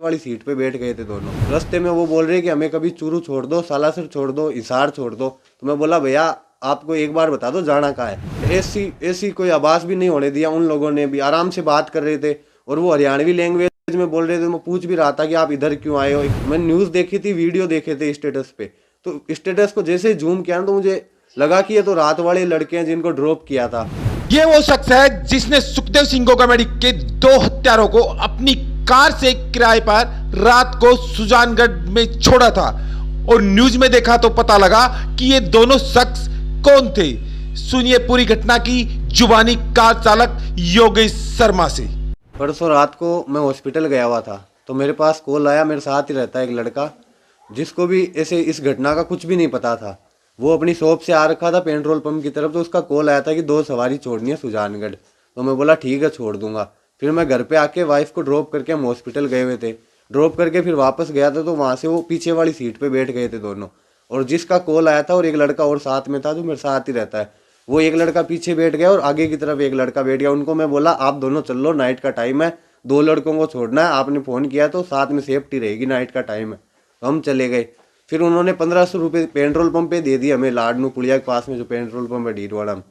वाली सीट पे बैठ गए थे दोनों। रास्ते में वो बोल रहे कि हमें कभी चूरू छोड़ दो, सालासर छोड़ दो, हिसार छोड़ दो। तो मैं बोला भैया आपको एक बार बता दो जाना कहाँ है। ऐसी कोई आवाज़ भी नहीं होने दिया। उन लोगों ने भी आराम से बात कर रहे थे और वो हरियाणवी लैंग्वेज में बोल रहे थे। मैं पूछ भी रहा था कि आप इधर क्यों आए हो। मैंने न्यूज़ देखी थी, वीडियो देखे थे स्टेटस पे, तो स्टेटस को जैसे जूम किया तो मुझे लगा कि ये तो रात वाले लड़के हैं जिनको ड्रॉप किया था। ये वो शख्स है जिसने सुखदेव सिंह गोगामेडी के 2 हत्यारों को अपनी कार से किराए पर रात को सुजानगढ़ में छोड़ा था और न्यूज में देखा तो पता लगा कि ये दोनों शख्स कौन थे। सुनिए पूरी घटना की जुबानी कार चालक योगेश शर्मा से। परसों रात को मैं हॉस्पिटल गया हुआ था तो मेरे पास कॉल आया। मेरे साथ ही रहता है एक लड़का जिसको भी ऐसे इस घटना का कुछ भी नहीं पता था। वो अपनी शॉप से आ रखा था पेट्रोल पंप की तरफ, तो उसका कॉल आया था कि 2 सवारी छोड़नी है सुजानगढ़। तो मैं बोला ठीक है छोड़ दूंगा। फिर मैं घर पे आके वाइफ को ड्रॉप करके हम हॉस्पिटल गए हुए थे। ड्रॉप करके फिर वापस गया था तो वहाँ से वो पीछे वाली सीट पे बैठ गए थे दोनों। और जिसका कॉल आया था और एक लड़का और साथ में था जो मेरे साथ ही रहता है, वो एक लड़का पीछे बैठ गया और आगे की तरफ एक लड़का बैठ गया। उनको मैं बोला आप दोनों चल लो, नाइट का टाइम है, 2 लड़कों को छोड़ना है, आपने फ़ोन किया तो साथ में सेफ्टी रहेगी, नाइट का टाइम है। तो हम चले गए। फिर उन्होंने 1500 रुपये पेट्रोल पंप पे दे दिए हमें, लाडनू पुलिया के पास में जो पेट्रोल पंप है डीडवाड़ा में,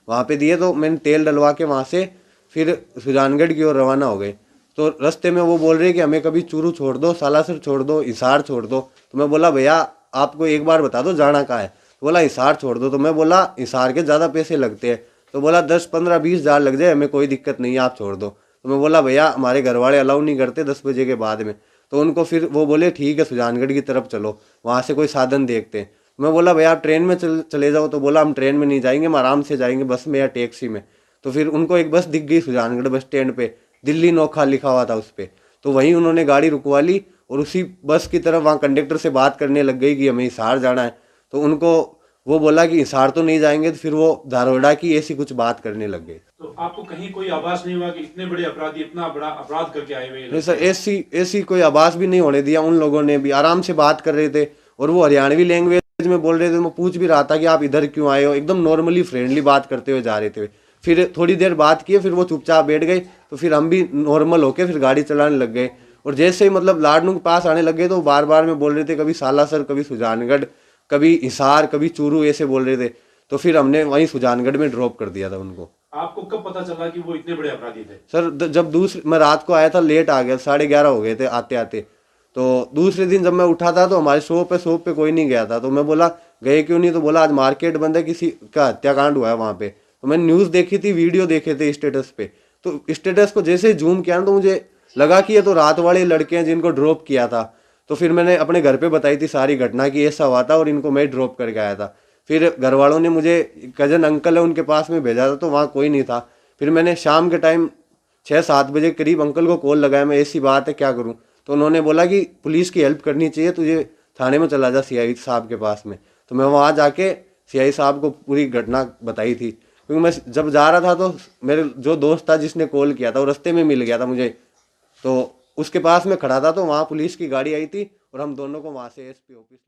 वहाँ पे दिए। तो मैंने तेल डलवा के वहाँ से फिर सुजानगढ़ की ओर रवाना हो गए। तो रास्ते में वो बोल रहे कि हमें कभी चूरू छोड़ दो, सालासर छोड़ दो, हिसार छोड़ दो। तो मैं बोला भैया आपको एक बार बता दो जाना कहाँ है। तो बोला हिसार छोड़ दो। तो मैं बोला हिसार के ज़्यादा पैसे लगते हैं। तो बोला 10, 15, 20 हज़ार लग जाए, हमें कोई दिक्कत नहीं है, आप छोड़ दो। तो मैं बोला भैया हमारे घर वाले अलाउ नहीं करते 10 बजे के बाद में। तो उनको फिर वो बोले ठीक है सुजानगढ़ की तरफ चलो, वहाँ से कोई साधन देखते हैं। मैं बोला भैया आप ट्रेन में चले जाओ। तो बोला हम ट्रेन में नहीं जाएंगे, हम आराम से जाएंगे बस में या टैक्सी में। तो फिर उनको एक बस दिख गई सुजानगढ़ बस स्टैंड पे, दिल्ली नोखा लिखा हुआ था उस पर। तो वहीं उन्होंने गाड़ी रुकवा ली और उसी बस की तरफ वहाँ कंडक्टर से बात करने लग गई कि हमें हिसार जाना है। तो उनको वो बोला कि हिसार तो नहीं जाएंगे। तो फिर वो धारोड़ा की ऐसी कुछ बात करने लग गए। तो आपको कहीं कोई आभास नहीं हुआ कि इतने बड़े अपराधी इतना बड़ा अपराध करके आए हुए? नहीं सर, ऐसी कोई आवाज़ भी नहीं होने दिया। उन लोगों ने भी आराम से बात कर रहे थे और वो हरियाणवी लैंग्वेज में बोल रहे थे। मैं पूछ भी रहा था कि आप इधर क्यों आए हो, एकदम नॉर्मली फ्रेंडली बात करते हुए जा रहे थे। फिर थोड़ी देर बात किए, फिर वो चुपचाप बैठ गए। तो फिर हम भी नॉर्मल होके फिर गाड़ी चलाने लग गए। और जैसे ही मतलब लाडनू के पास आने लग गए तो बार बार में बोल रहे थे कभी सालासर, कभी सुजानगढ़, कभी हिसार, कभी चूरू, ऐसे बोल रहे थे। तो फिर हमने वहीं सुजानगढ़ में ड्रॉप कर दिया था उनको। आपको कब पता चला कि वो इतने बड़े अपराधी थे? सर जब मैं रात को आया था, लेट आ गया, 11:30 हो गए थे आते आते। तो दूसरे दिन जब मैं उठा था तो हमारे शॉप पे कोई नहीं गया था। तो मैं बोला गए क्यों नहीं। तो बोला आज मार्केट बंद है, किसी का हत्याकांड हुआ है वहाँ पे। तो मैंने न्यूज़ देखी थी, वीडियो देखे थे स्टेटस पे। तो स्टेटस को जैसे जूम किया तो मुझे लगा कि ये तो रात वाले लड़के हैं जिनको ड्रॉप किया था। तो फिर मैंने अपने घर पे बताई थी सारी घटना की ऐसा हुआ था और इनको मैं ड्रॉप करके आया था। फिर घर वालों ने मुझे कजन अंकल है उनके पास में भेजा था तो वहाँ कोई नहीं था। फिर मैंने शाम के टाइम 6-7 बजे करीब अंकल को कॉल लगाया, मैं ऐसी बात है क्या करूं। तो उन्होंने बोला कि पुलिस की हेल्प करनी चाहिए, तुझे थाने में चला जा सीआई साहब के पास में। तो मैं वहाँ जाके सीआई साहब को पूरी घटना बताई थी। क्योंकि मैं जब जा रहा था तो मेरे जो दोस्त था जिसने कॉल किया था वो रास्ते में मिल गया था मुझे। तो उसके पास में खड़ा था तो वहाँ पुलिस की गाड़ी आई थी और हम दोनों को वहाँ से एसपी ऑफिस